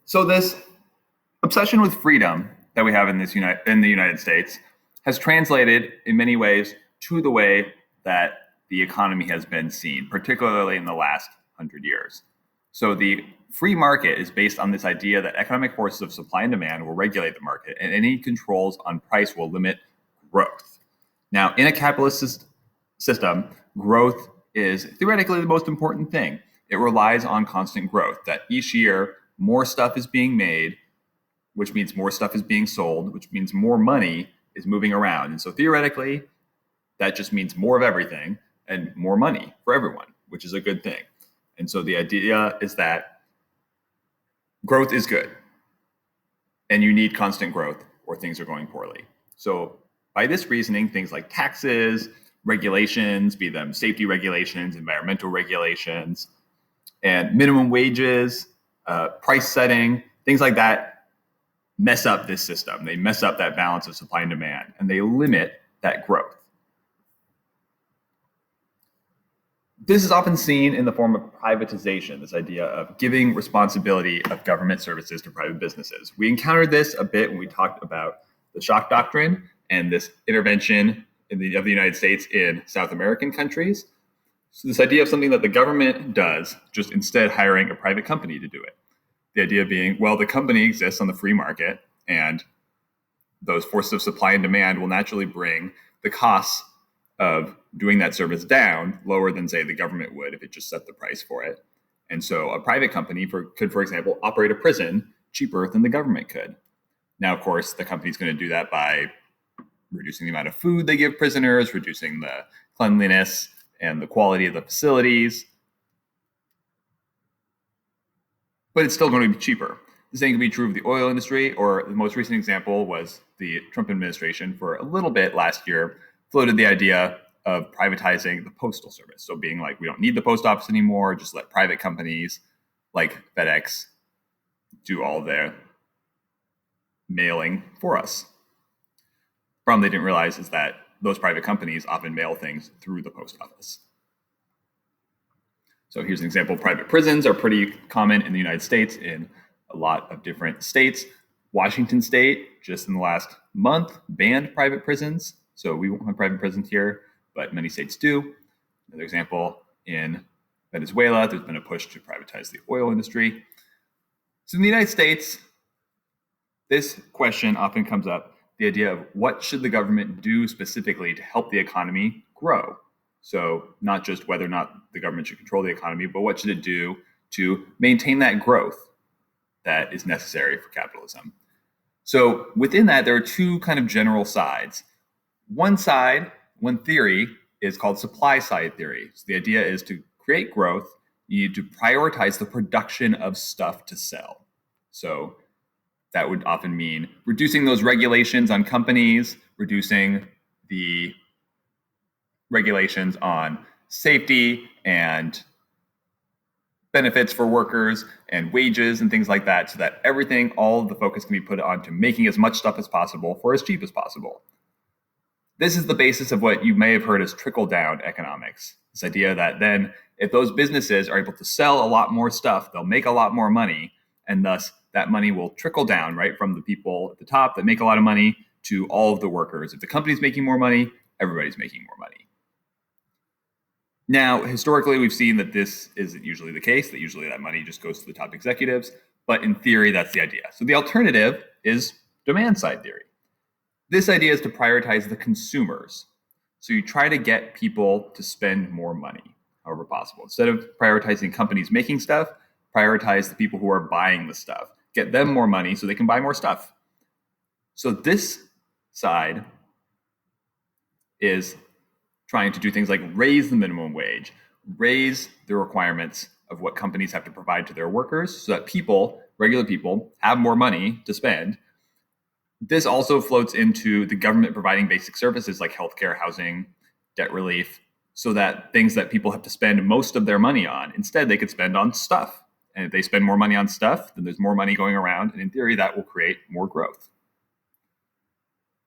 So this obsession with freedom that we have in in the United States has translated in many ways to the way that the economy has been seen, particularly in the last 100 years. So the free market is based on this idea that economic forces of supply and demand will regulate the market, and any controls on price will limit growth. Now, in a capitalist system, growth is theoretically the most important thing. It relies on constant growth, that each year more stuff is being made, which means more stuff is being sold, which means more money is moving around. And so theoretically, that just means more of everything and more money for everyone, which is a good thing. And so the idea is that growth is good and you need constant growth or things are going poorly. So by this reasoning, things like taxes, regulations, be them safety regulations, environmental regulations, and minimum wages, price setting, things like that mess up this system. They mess up that balance of supply and demand, and they limit that growth. This is often seen in the form of privatization, this idea of giving responsibility of government services to private businesses. We encountered this a bit when we talked about the shock doctrine and this intervention of the United States in South American countries. So this idea of something that the government does, just instead hiring a private company to do it. The idea being, well, the company exists on the free market, and those forces of supply and demand will naturally bring the costs of doing that service down lower than, say, the government would if it just set the price for it. And so a private company could, for example, operate a prison cheaper than the government could. Now, of course, the company's going to do that by reducing the amount of food they give prisoners, reducing the cleanliness and the quality of the facilities. But it's still going to be cheaper. The same can be true of the oil industry, or the most recent example was the Trump administration for a little bit last year floated the idea of privatizing the postal service. So being like, we don't need the post office anymore, just let private companies like FedEx do all their mailing for us. The problem they didn't realize is that those private companies often mail things through the post office. So here's an example. Private prisons are pretty common in the United States in a lot of different states. Washington State, just in the last month, banned private prisons. So we won't have private prisons here, but many states do. Another example, in Venezuela, there's been a push to privatize the oil industry. So in the United States, this question often comes up, the idea of what should the government do specifically to help the economy grow? So not just whether or not the government should control the economy, but what should it do to maintain that growth that is necessary for capitalism? So within that, there are two kind of general sides. One side, one theory, is called supply side theory. So the idea is to create growth, you need to prioritize the production of stuff to sell. So that would often mean reducing those regulations on companies, reducing the regulations on safety and benefits for workers and wages and things like that, so that everything, all of the focus can be put onto making as much stuff as possible for as cheap as possible. This is the basis of what you may have heard as trickle-down economics. This idea that then if those businesses are able to sell a lot more stuff, they'll make a lot more money, and thus that money will trickle down right from the people at the top that make a lot of money to all of the workers. If the company's making more money, everybody's making more money. Now, historically, we've seen that this isn't usually the case, that usually that money just goes to the top executives, but in theory, that's the idea. So the alternative is demand-side theory. This idea is to prioritize the consumers. So you try to get people to spend more money, however possible. Instead of prioritizing companies making stuff, prioritize the people who are buying the stuff. Get them more money so they can buy more stuff. So this side is trying to do things like raise the minimum wage, raise the requirements of what companies have to provide to their workers so that people, regular people, have more money to spend. This also floats into the government providing basic services like healthcare, housing, debt relief, so that things that people have to spend most of their money on, instead they could spend on stuff. And if they spend more money on stuff, then there's more money going around. And in theory, that will create more growth.